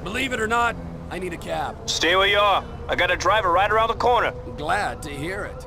Believe it or not, I need a cab. Stay where you are. I got a driver right around the corner. Glad to hear it.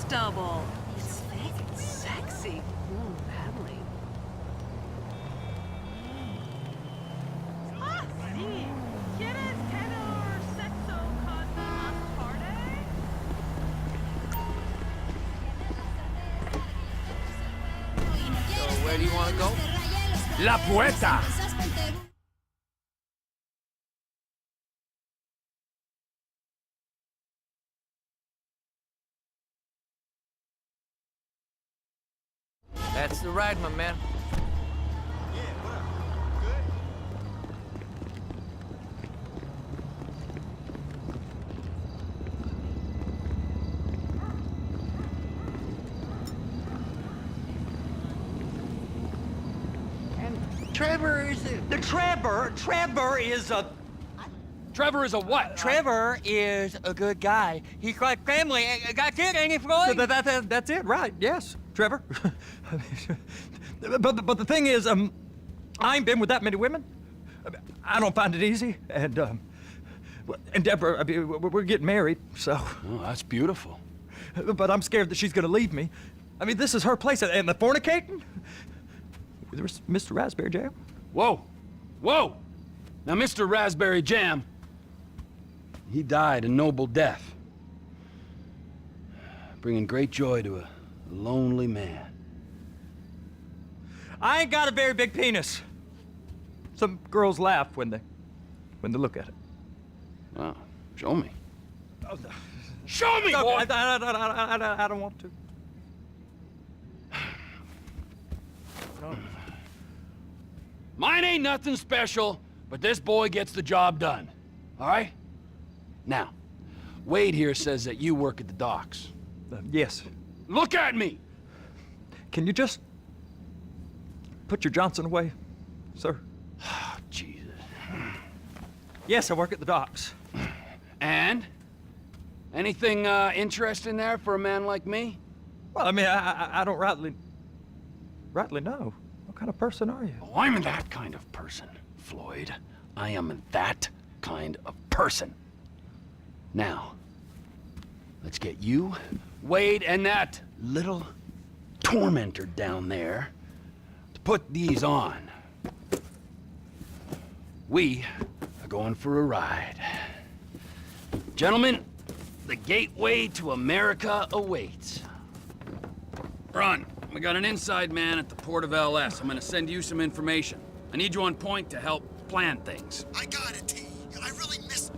Double. It's fake and sexy. Badly. Ah, sí. ¿Quieres tener sexo con más tarde? So where do you want to go? La Puerta! That's the ride, my man. Yeah, what up? Good? And Trevor is Trevor is a... Trevor is a what? Trevor is a good guy. He's like family. That's it, ain't he, Floyd? That's it, right, yes, Trevor. but the thing is, I ain't been with that many women. I don't find it easy, and Deborah, I mean, we're getting married, so... Oh, that's beautiful. But I'm scared that she's gonna leave me. I mean, this is her place, and the fornicating? There's Mr. Raspberry Jam. Whoa! Whoa! Now, Mr. Raspberry Jam, he died a noble death, bringing great joy to a lonely man. I ain't got a very big penis. Some girls laugh when they look at it. Wow, show me. Oh, Show me, no, boy! I don't want to. No. Mine ain't nothing special, but this boy gets the job done. All right? Now, Wade here says that you work at the docks. Yes. Look at me! Can you just put your Johnson away, sir? Oh, Jesus. Yes, I work at the docks. And? Anything interesting there for a man like me? Well, I mean, I don't rightly know. What kind of person are you? Oh, I'm that kind of person, Floyd. I am that kind of person. Now, let's get you, Wade, and that little tormentor down there to put these on. We are going for a ride. Gentlemen, the gateway to America awaits. Ron, we got an inside man at the port of LS. I'm gonna send you some information. I need you on point to help plan things. I got it, T. I really miss...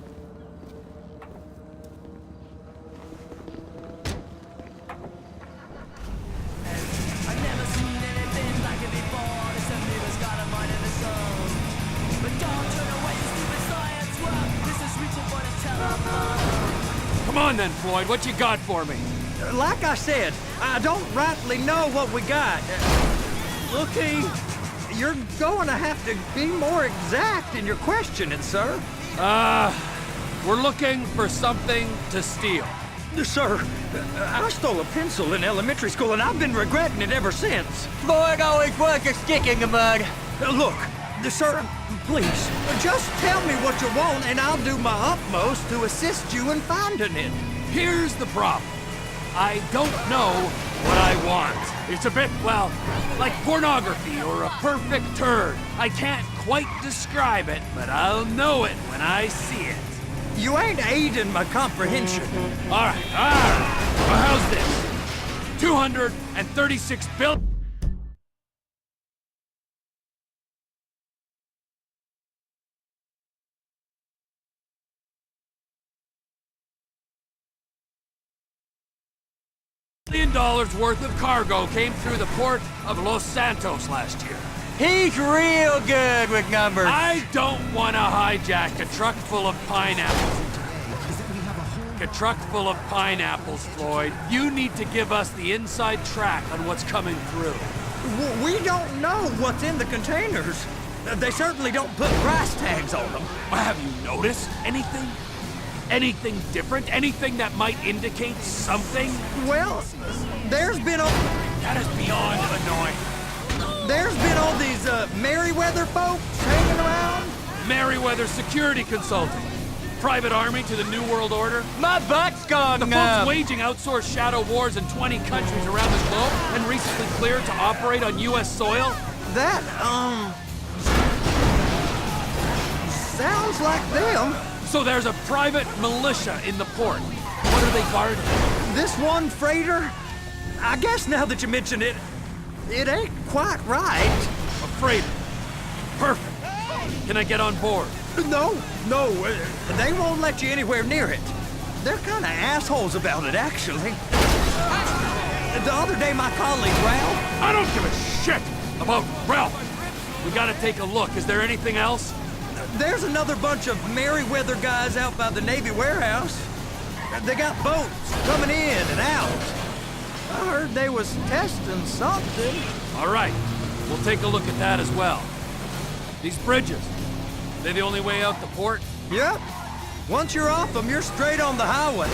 I've never seen anything like it before. This amoeba's got a mind of its own. But don't turn away, you stupid science work. This is reaching for the telephone. Come on then, Floyd, what you got for me? Like I said, I don't rightly know what we got. Looky, you're going to have to be more exact in your questioning, sir. We're looking for something to steal. Sir, I stole a pencil in elementary school, and I've been regretting it ever since. Floyd always was a stick in the mud. Look, sir, please, just tell me what you want, and I'll do my utmost to assist you in finding it. Here's the problem. I don't know what I want. It's a bit, well, like pornography or a perfect turd. I can't quite describe it, but I'll know it when I see it. You ain't aiding my comprehension. All right. Well, how's this? 236 billion. $1 million worth of cargo came through the port of Los Santos last year. He's real good with numbers. I don't want to hijack a truck full of pineapples. A truck full of pineapples, Floyd. You need to give us the inside track on what's coming through. We don't know what's in the containers. They certainly don't put price tags on them. Have you noticed anything? Anything different? Anything that might indicate something? Well, there's been all these Merryweather folks hanging around. Merryweather Security Consulting. Private army to the New World Order. My butt's gone The numb. folks waging outsourced shadow wars in 20 countries around the globe and recently cleared to operate on U.S. soil. That, sounds like them. So there's a private militia in the port. What are they guarding? This one freighter, I guess now that you mention it, it ain't quite right. A freighter. Perfect. Can I get on board? No, they won't let you anywhere near it. They're kind of assholes about it, actually. The other day, my colleague, Ralph... I don't give a shit about Ralph. We gotta take a look. Is there anything else? There's another bunch of Merryweather guys out by the Navy warehouse. They got boats coming in and out. I heard they was testing something. All right. We'll take a look at that as well. These bridges. They the only way out the port? Yep. Once you're off them, you're straight on the highway.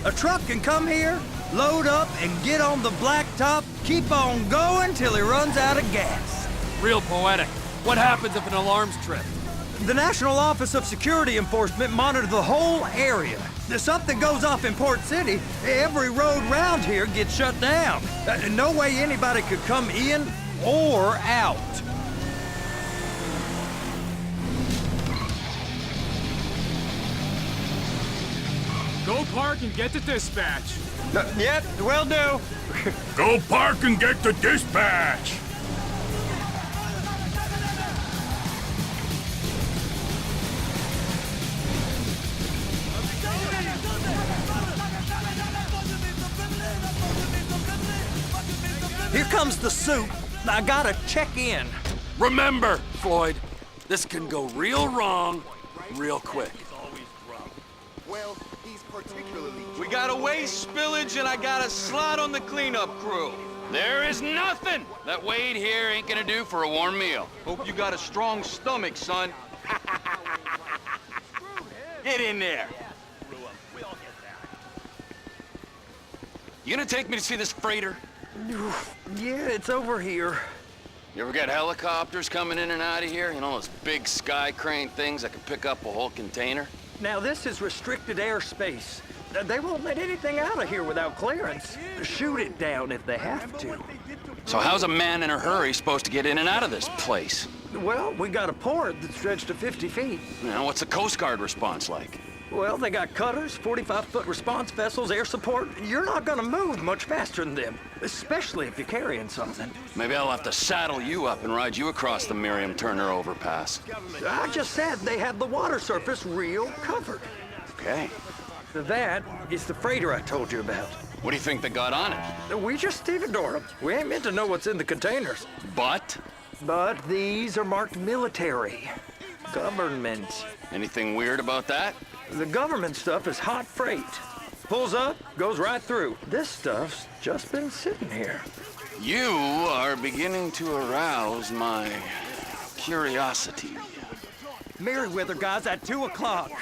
A truck can come here, load up, and get on the blacktop, keep on going till he runs out of gas. Real poetic. What happens if an alarm's tripped? The National Office of Security Enforcement monitor the whole area. If something goes off in Port City, every road round here gets shut down. No way anybody could come in or out. Go park and get to dispatch. Yep, will do. Go park and get to dispatch. Here comes the soup. I gotta check in. Remember, Floyd, this can go real wrong real quick. Well, he's particularly... We got a waste spillage and I got a slot on the cleanup crew. There is nothing that Wade here ain't gonna do for a warm meal. Hope you got a strong stomach, son. Get in there. You gonna take me to see this freighter? Yeah, it's over here. You ever got helicopters coming in and out of here? You know, those big sky crane things that can pick up a whole container? Now, this is restricted airspace. They won't let anything out of here without clearance. Shoot it down if they have to. So how's a man in a hurry supposed to get in and out of this place? Well, we got a port that's stretched to 50 feet. You know, what's the Coast Guard response like? Well, they got cutters, 45-foot response vessels, air support. You're not gonna move much faster than them, especially if you're carrying something. Maybe I'll have to saddle you up and ride you across the Miriam Turner overpass. I just said they had the water surface real covered. Okay. That is the freighter I told you about. What do you think they got on it? We just stevedore them. We ain't meant to know what's in the containers. But? But these are marked military. Government. Anything weird about that? The government stuff is hot freight. Pulls up, goes right through. This stuff's just been sitting here. You are beginning to arouse my curiosity. Merryweather guys at 2 o'clock.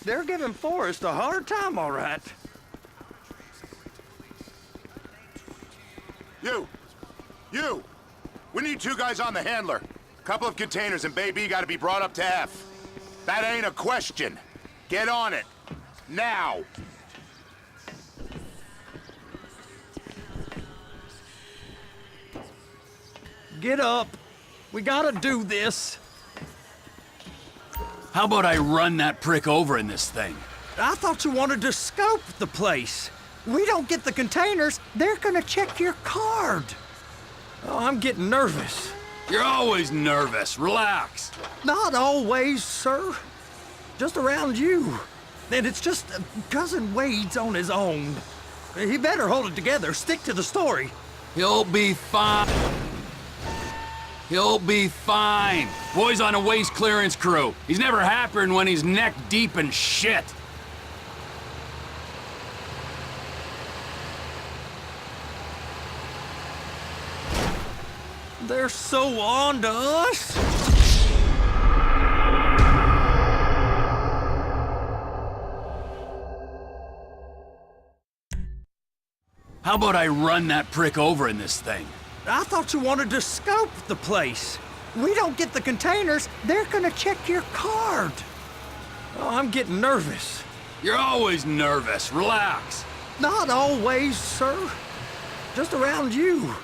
They're giving Forrest a hard time, all right. You! We need 2 guys on the handler. Couple of containers and Bay B gotta be brought up to F. That ain't a question. Get on it. Now! Get up. We gotta do this. How about I run that prick over in this thing? I thought you wanted to scope the place. We don't get the containers, they're gonna check your card. Oh, I'm getting nervous. You're always nervous. Relax. Not always, sir. Just around you. And it's just Cousin Wade's on his own. He better hold it together, stick to the story. He'll be fine. He'll be fine. Boy's on a waste clearance crew. He's never happier than when he's neck deep in shit. They're so on to us. How about I run that prick over in this thing? I thought you wanted to scope the place. We don't get the containers, they're gonna check your card. Oh, I'm getting nervous. You're always nervous. Relax. Not always, sir. Just around you.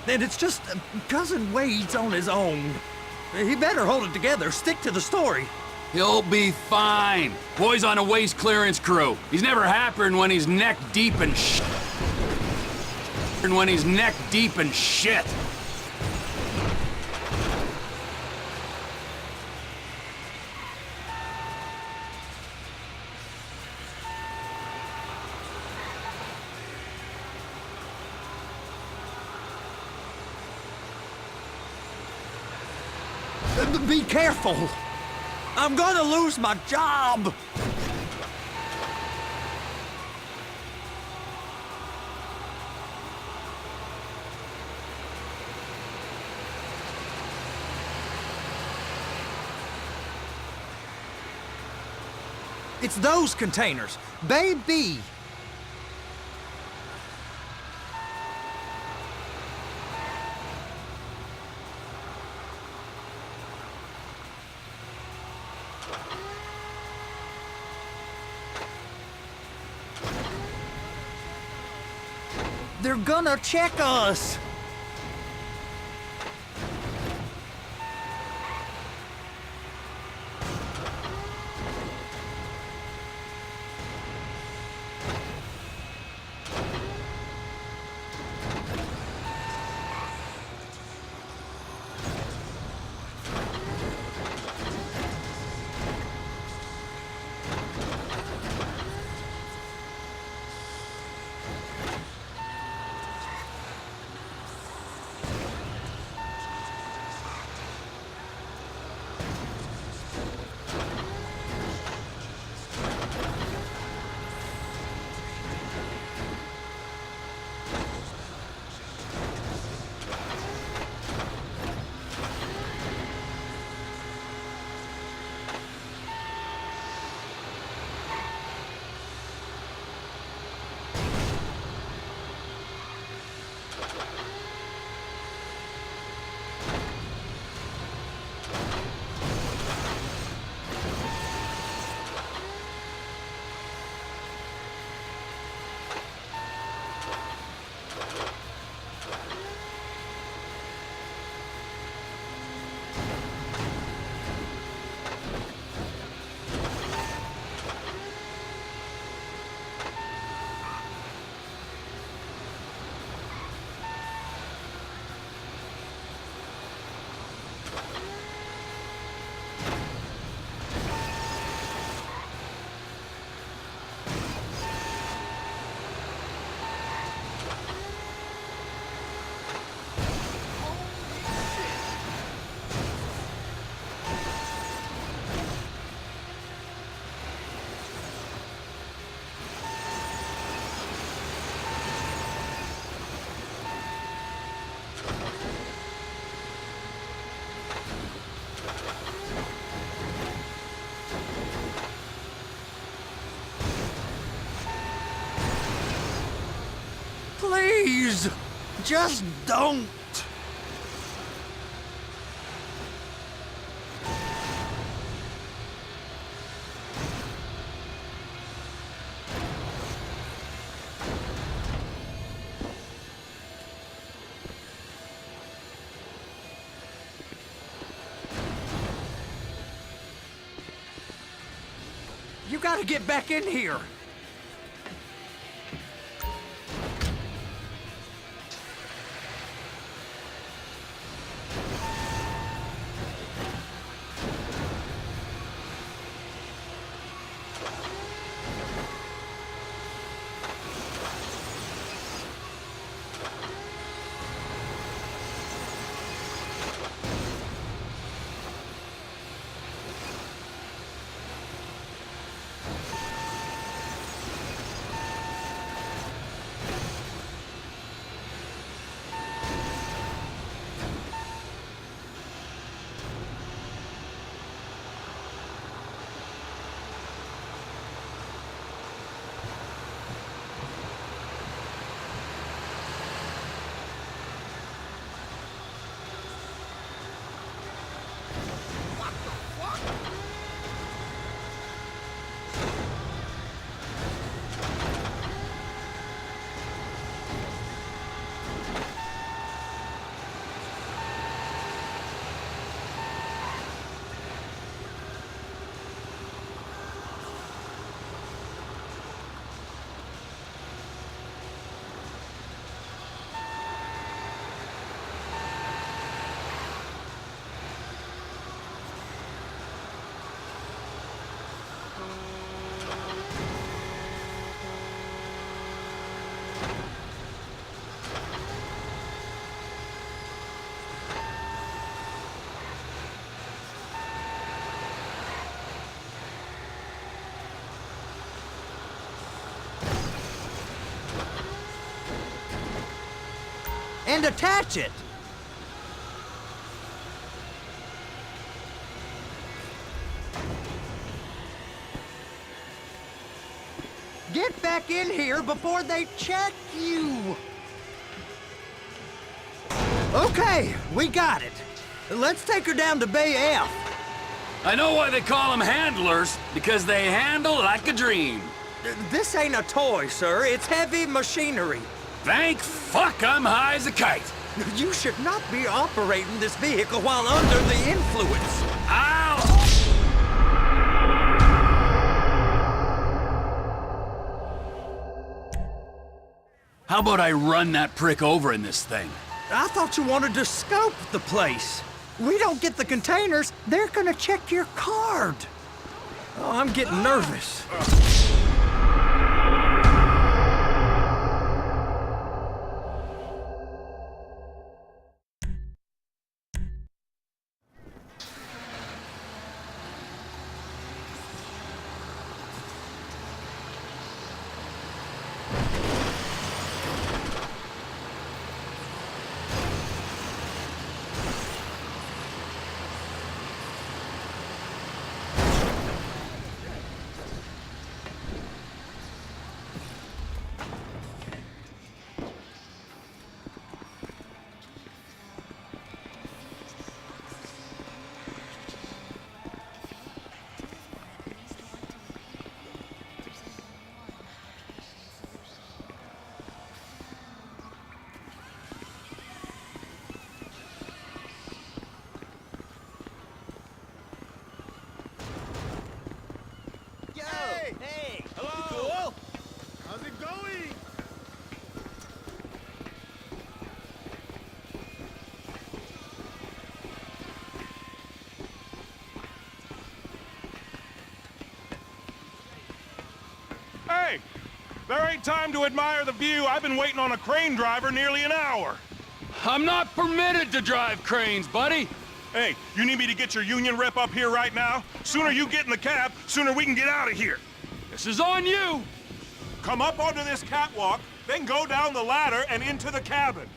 And it's just Cousin Wade's on his own. He better hold it together, stick to the story. He'll be fine. Boy's on a waste clearance crew. He's never happier than when he's neck deep in shit. When he's neck deep in shit. Be careful. I'm gonna lose my job. It's those containers. Baby. They're gonna check us. Please, just don't. You gotta get back in here. and attach it. Get back in here before they check you. Okay, we got it. Let's take her down to Bay F. I know why they call them handlers, because they handle like a dream. This ain't a toy, sir. It's heavy machinery. Thank fuck I'm high as a kite. You should not be operating this vehicle while under the influence. Ow! How about I run that prick over in this thing? I thought you wanted to scope the place. We don't get the containers, they're gonna check your card. Oh, I'm getting nervous. Hey! Hello! Cool? How's it going? Hey! There ain't time to admire the view. I've been waiting on a crane driver nearly an hour. I'm not permitted to drive cranes, buddy. Hey, you need me to get your union rep up here right now? Sooner you get in the cab, sooner we can get out of here. This is on you. Come up onto this catwalk, then go down the ladder and into the cabin.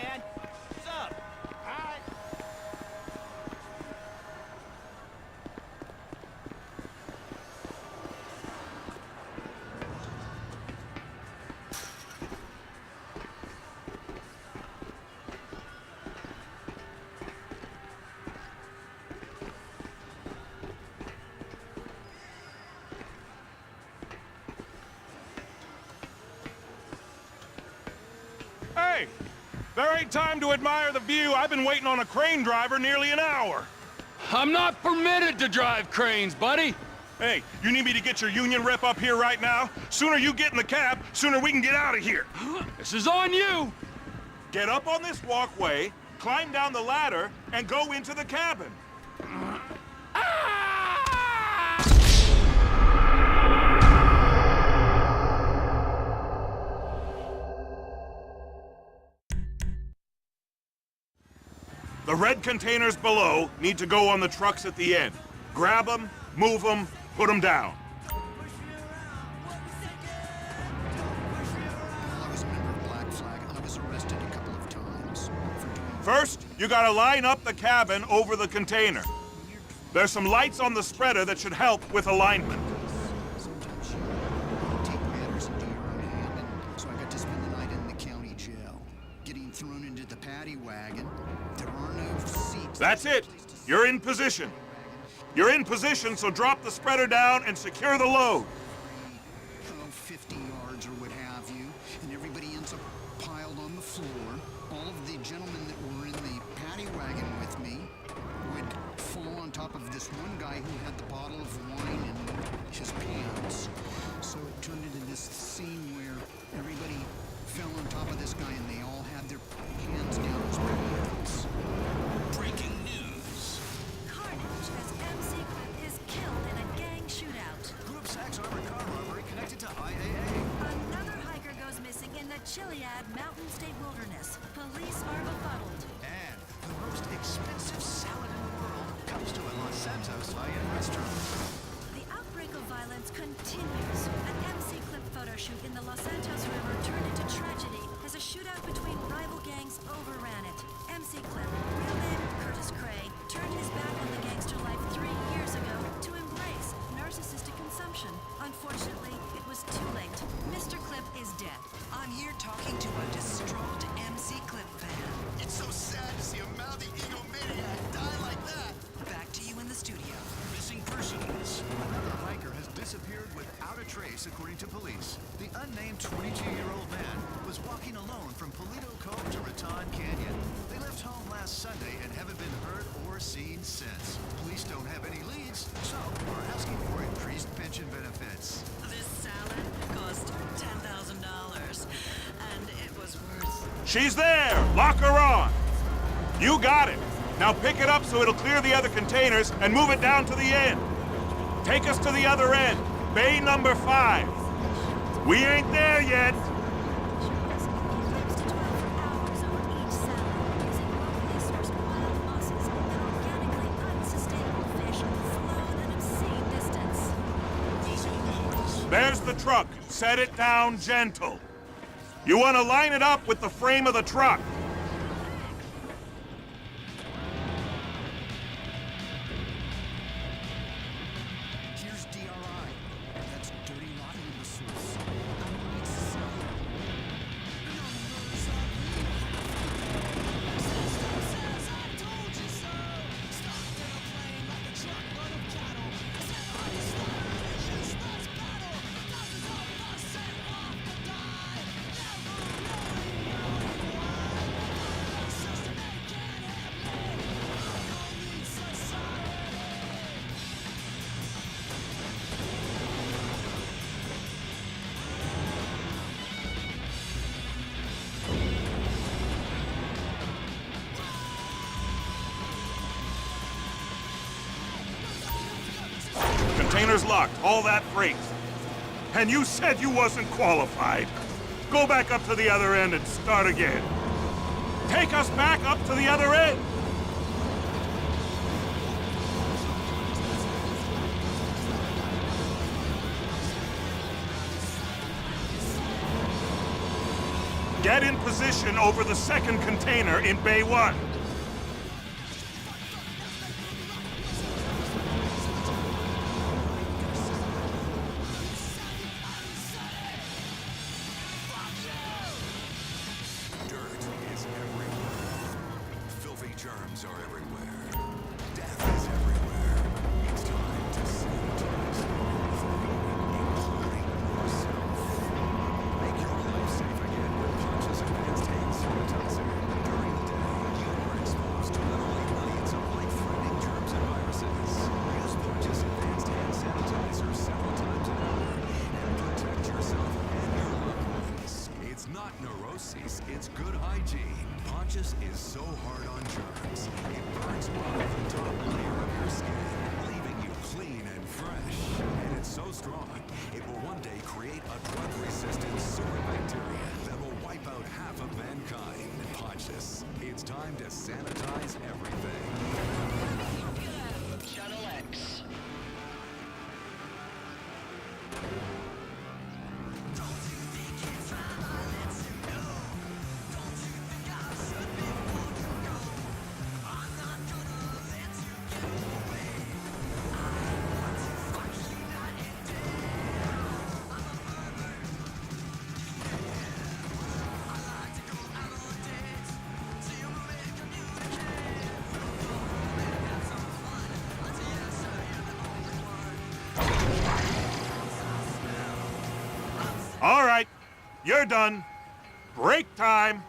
man. What's up? Hi. Hey, there ain't time to admire the view. I've been waiting on a crane driver nearly an hour. I'm not permitted to drive cranes, buddy. Hey, you need me to get your union rep up here right now? Sooner you get in the cab, sooner we can get out of here. This is on you. Get up on this walkway, climb down the ladder, and go into the cabin. The red containers below need to go on the trucks at the end. Grab them, move them, put them down. I was a member of Black Flag, and I was arrested a couple of times for doing... First, you gotta line up the cabin over the container. There's some lights on the spreader that should help with alignment. Sometimes you take matters into your own hand, and so I got to spend the night in the county jail. Getting thrown into the paddy wagon. There are no seats. That's it. You're in position. You're in position, so drop the spreader down and secure the load. 50 yards or what have you, and everybody ends up piled on the floor. All of the gentlemen that were in the paddy wagon with me would fall on top of this one guy who had the bottle of wine in his pants. So it turned into this scene where everybody fell on top of this guy and they all had their hands down his pants. Breaking news. Carnage as MC Clip is killed in a gang shootout. Group Sachs armored car robbery connected to IAA. Another hiker goes missing in the Chiliad Mountain State Wilderness. Police are befuddled. And the most expensive salad in the world comes to a Los Santos high-end restaurant. The outbreak of violence continues. An MC Clip photo shoot in the Los Santos River turned into tragedy as a shootout between rival gangs overran it. MC Clip, real name Curtis Cray, turned his back on the gangster life 3 years ago to embrace narcissistic consumption. Unfortunately, it was too late. Mr. Clip is dead. I'm here talking to a distraught MC Clip fan. It's so sad to see a mouthy egomaniac die like that. Back to you in the studio. Missing persons. Another hiker has disappeared without a trace, according to police. The unnamed 22-year-old man was walking alone from Polito Cove to Raton Canyon. They left home last Sunday and haven't been heard or seen since. Police don't have any leads, so are asking for increased pension benefits. This salad cost $10,000, and it was worth... She's there! Lock her on! You got it! Now pick it up so it'll clear the other containers and move it down to the end. Take us to the other end, bay number 5. We ain't there yet. There's the truck. Set it down gentle. You want to line it up with the frame of the truck. Here's DRI. That's dirty, rotten imbeciles. I need to see Container's locked, all that freight. And you said you wasn't qualified. Go back up to the other end and start again. Take us back up to the other end. Get in position over the second container in Bay 1. Dirt is everywhere. Filthy germs are everywhere. Death is everywhere. It's time to sanitize everything, including yourself. Make your life safe again with Ponch's Advanced Hand Sanitizer. During the day, you are exposed to literally millions of life-threatening germs and viruses. Use Ponch's Advanced Hand Sanitizer several times an hour and protect yourself and your loved ones. It's not neuroses, it's good hygiene. Ponchus is so hard on germs, it burns off the top layer of your skin, leaving you clean and fresh. And it's so strong, it will one day create a drug-resistant super bacteria that will wipe out half of mankind. Ponchus, it's time to sanitize everything. Channel X. All right, you're done. Break time.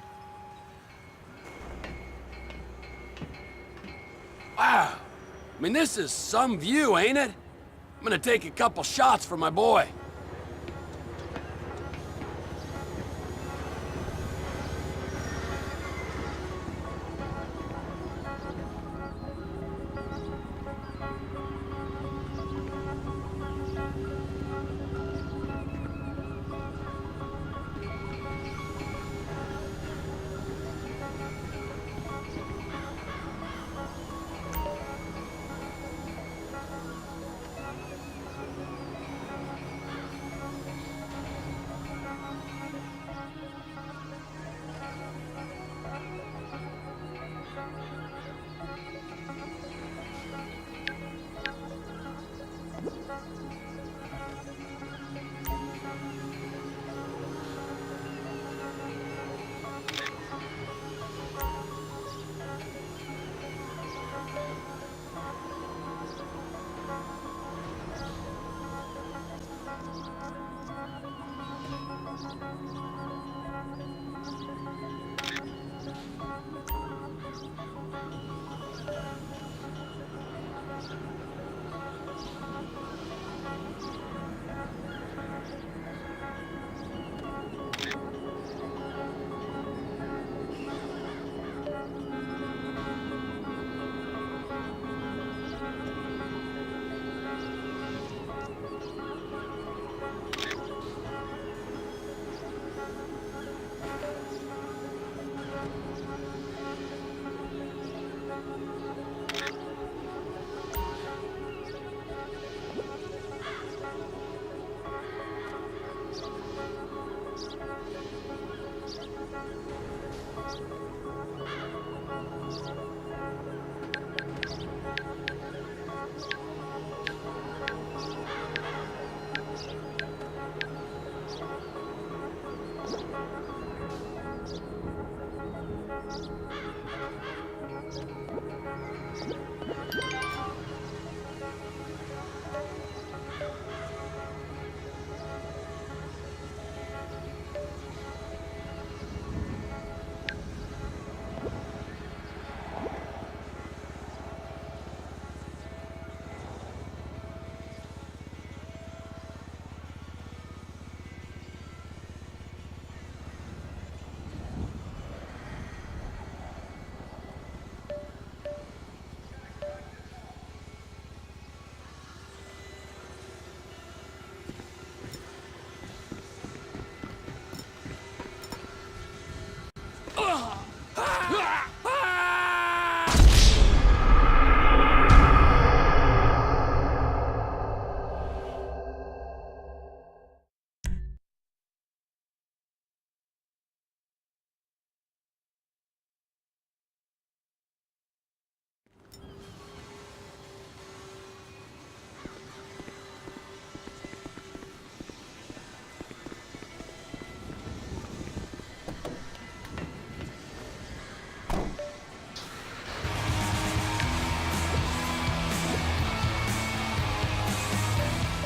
Wow. I mean, this is some view, ain't it? I'm gonna take a couple shots for my boy.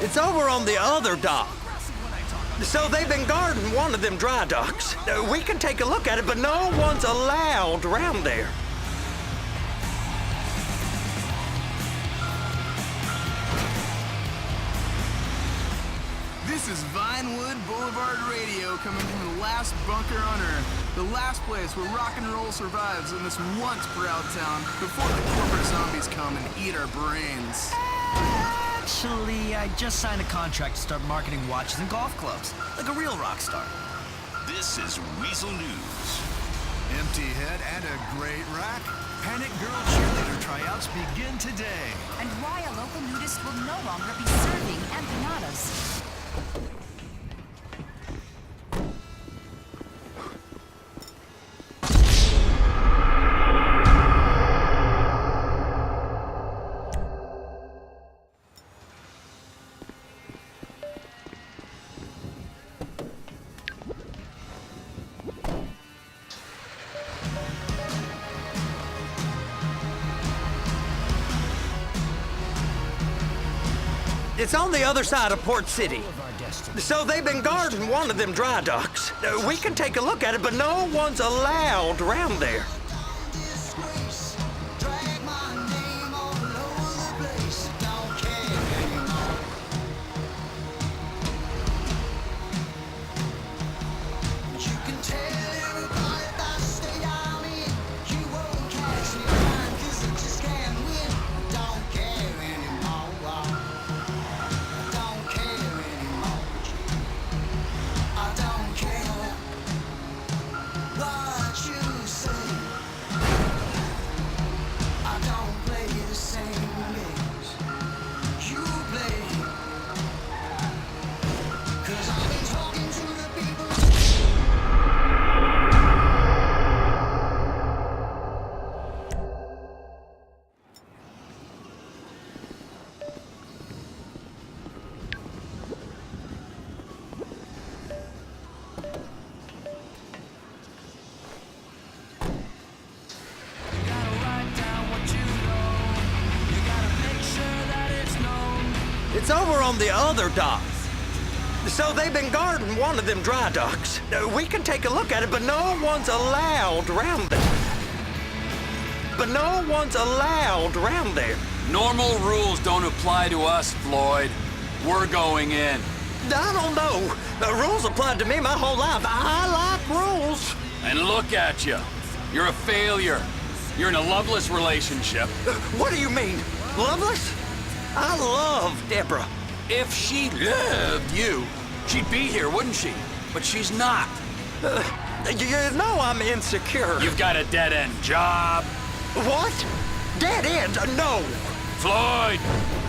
It's over on the other dock. So they've been guarding one of them dry docks. We can take a look at it, but no one's allowed around there. This is Vinewood Boulevard Radio coming from the last bunker on Earth. The last place where rock and roll survives in this once proud town before the corporate zombies come and eat our brains. Actually, I just signed a contract to start marketing watches and golf clubs, like a real rock star. This is Weasel News. Empty head and a great rack. Panic Girl cheerleader tryouts begin today. And why a local nudist will no longer be serving empanadas. It's on the other side of Port City. So they've been guarding one of them dry docks. We can take a look at it, but no one's allowed around there. It's over on the other dock. So they've been guarding one of them dry docks. We can take a look at it, but no one's allowed around there. Normal rules don't apply to us, Floyd. We're going in. I don't know. The rules applied to me my whole life. I like rules. And look at you. You're a failure. You're in a loveless relationship. What do you mean? Loveless? I love Deborah. If she loved you, she'd be here, wouldn't she? But she's not. You know I'm insecure. You've got a dead-end job. What? Dead end? No. Floyd,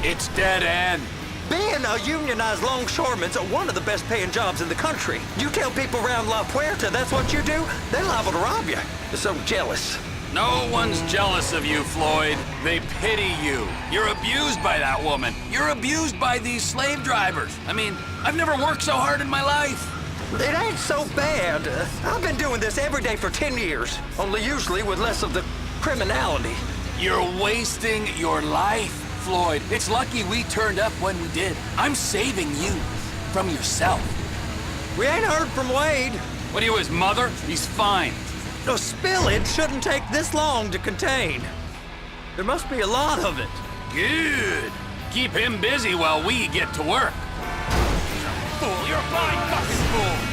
it's dead end. Being a unionized longshoreman's one of the best paying jobs in the country. You tell people around La Puerta that's what you do, they're liable to rob you. They're so jealous. No one's jealous of you, Floyd. They pity you. You're abused by that woman. You're abused by these slave drivers. I mean, I've never worked so hard in my life. It ain't so bad. I've been doing this every day for 10 years, only usually with less of the criminality. You're wasting your life, Floyd. It's lucky we turned up when we did. I'm saving you from yourself. We ain't heard from Wade. What are you, his mother? He's fine. A spillage shouldn't take this long to contain. There must be a lot of it. Good. Keep him busy while we get to work. Fool, you're a blind fucking fool.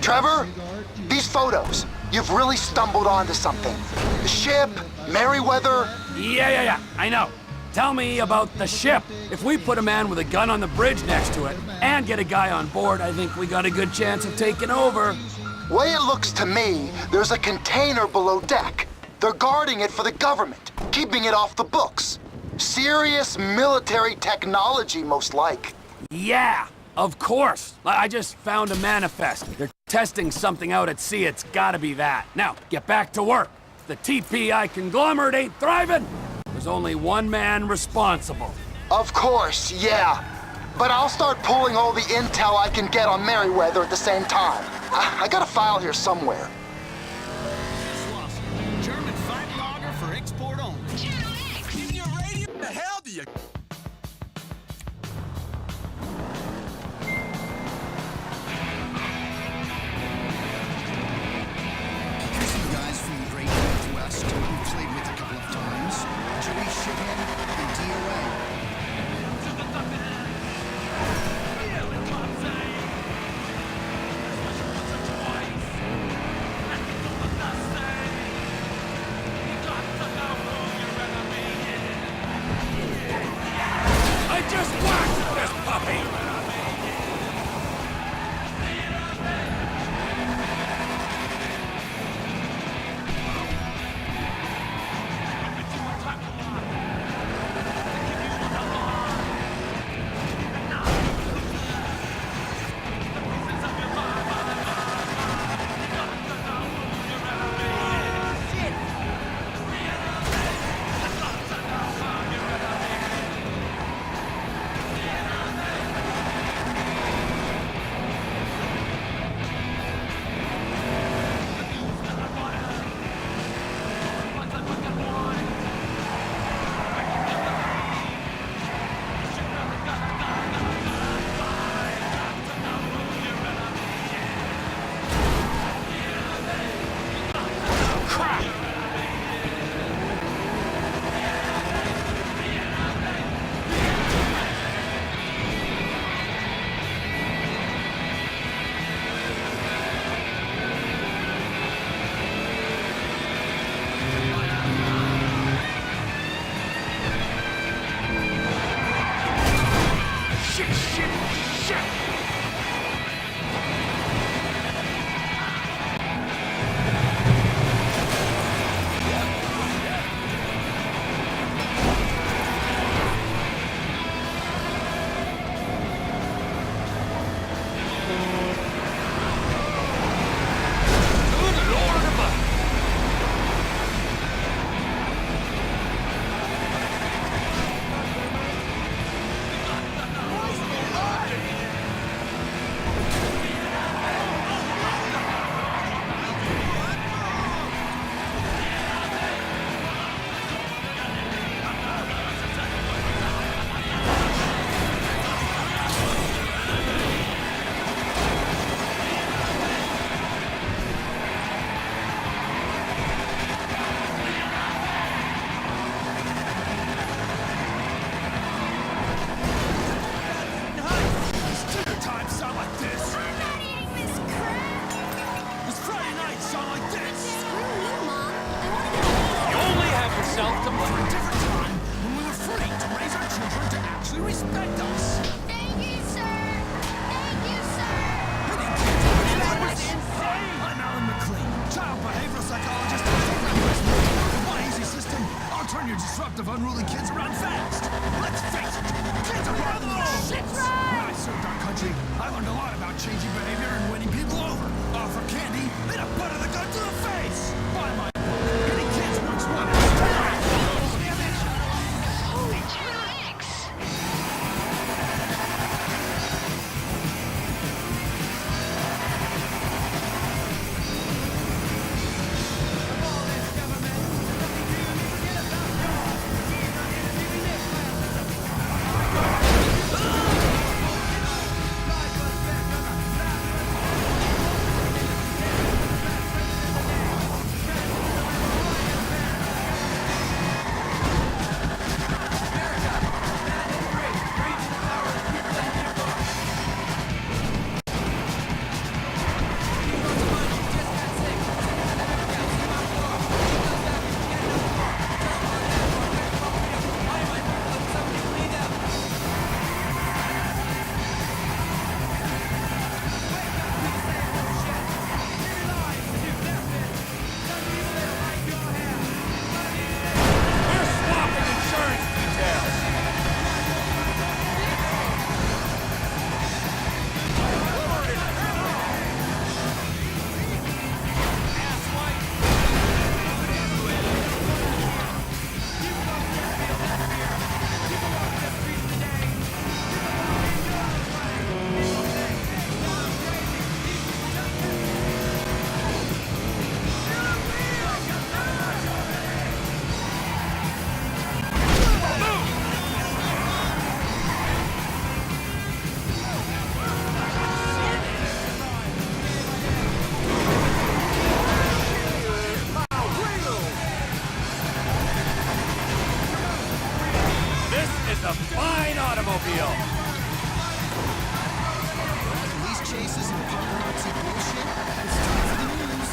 Trevor, these photos, you've really stumbled onto something. The ship, Merryweather. Yeah, I know. Tell me about the ship. If we put a man with a gun on the bridge next to it and get a guy on board, I think we got a good chance of taking over. Way it looks to me, there's a container below deck. They're guarding it for the government, keeping it off the books. Serious military technology, most like. Yeah, of course. I just found a manifest. They're testing something out at sea. It's gotta be that. Now, get back to work. If the TPI conglomerate ain't thriving, there's only one man responsible. Of course, yeah. But I'll start pulling all the intel I can get on Merryweather at the same time. I got a file here somewhere. German fight lager for export only. Give me a radio. The hell do you? Here's some guys from the Great Northwest we've played with a couple of times. Joey Shithead and DOA. Just whacked this puppy! Disruptive, unruly kids around fast. Let's face it, kids are rotten little shits. When I served our country, I learned a lot about changing behavior and winning people over. Offer candy, then a butt of the gun to the face. By my getting kids works wonders. Holy tricks! deal. Police chases and paparazzi bullshit. It's time for the news.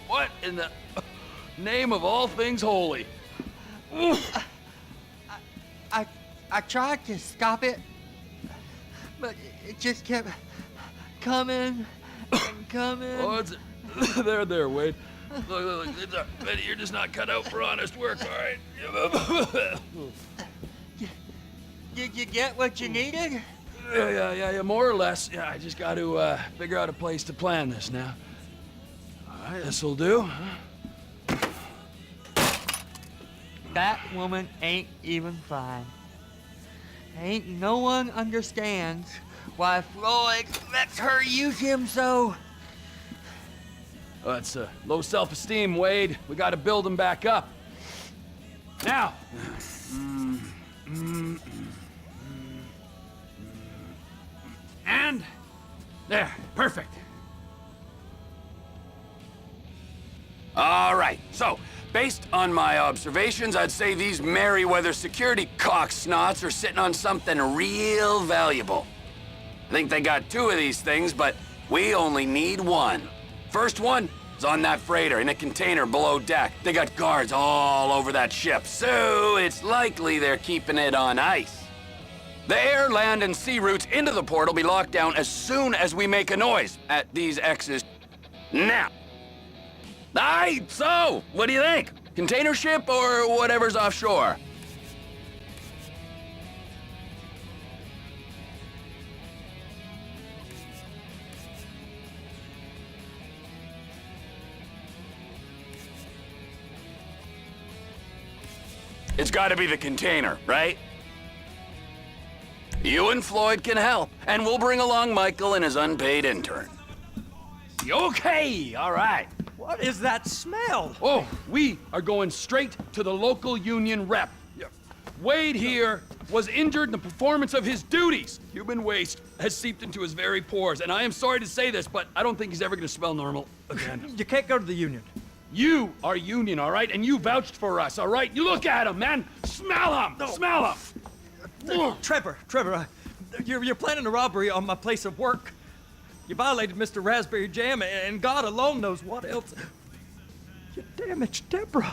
What in the name of all things holy? I tried to stop it, but it just kept coming and coming. Oh, it's there, Wade. Look, you're just not cut out for honest work, all right? Did you get what you needed? Yeah, more or less. Yeah, I just got to figure out a place to plan this now. All right, this'll do. That woman ain't even fine. Ain't no one understands why Floyd lets her use him so. Oh, that's low self-esteem, Wade. We got to build him back up. Now. And there, perfect. All right, so based on my observations, I'd say these Merryweather security cocksnots are sitting on something real valuable. I think they got 2 of these things, but we only need 1. First one is on that freighter in a container below deck. They got guards all over that ship, so it's likely they're keeping it on ice. The air, land, and sea routes into the port will be locked down as soon as we make a noise at these X's. Now. Aye, so, what do you think? Container ship or whatever's offshore? It's gotta be the container, right? You and Floyd can help, and we'll bring along Michael and his unpaid intern. Okay, all right. What is that smell? Oh, we are going straight to the local union rep. Wade here was injured in the performance of his duties. Human waste has seeped into his very pores, and I am sorry to say this, but I don't think he's ever gonna smell normal again. You can't go to the union. You are union, all right? And you vouched for us, all right? You look at him, man. Smell him. No. Smell him. Trevor, you're planning a robbery on my place of work. You violated Mr. Raspberry Jam, and God alone knows what else. You damaged Deborah.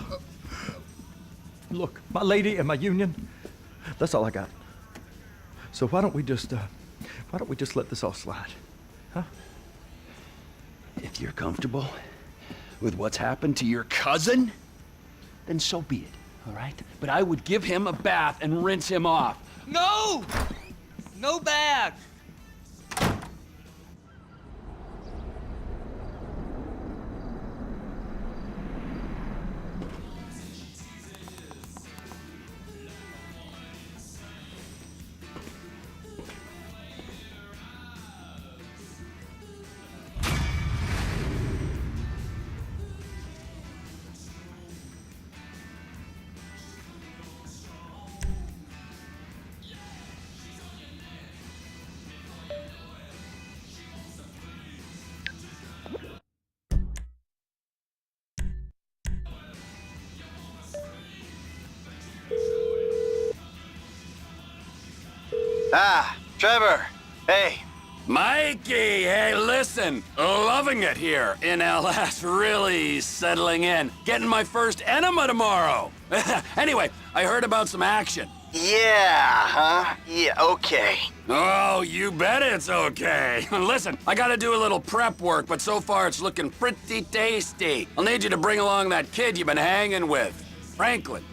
Look, my lady and my union, that's all I got. So why don't we just let this all slide, huh? If you're comfortable with what's happened to your cousin, then so be it, all right? But I would give him a bath and rinse him off. No! No bath! Ah, Trevor. Hey. Mikey, hey, listen. Loving it here in LS. Really settling in. Getting my first enema tomorrow. Anyway, I heard about some action. Yeah, huh? Yeah, okay. Oh, you bet it's okay. Listen, I gotta do a little prep work, but so far it's looking pretty tasty. I'll need you to bring along that kid you've been hanging with, Franklin.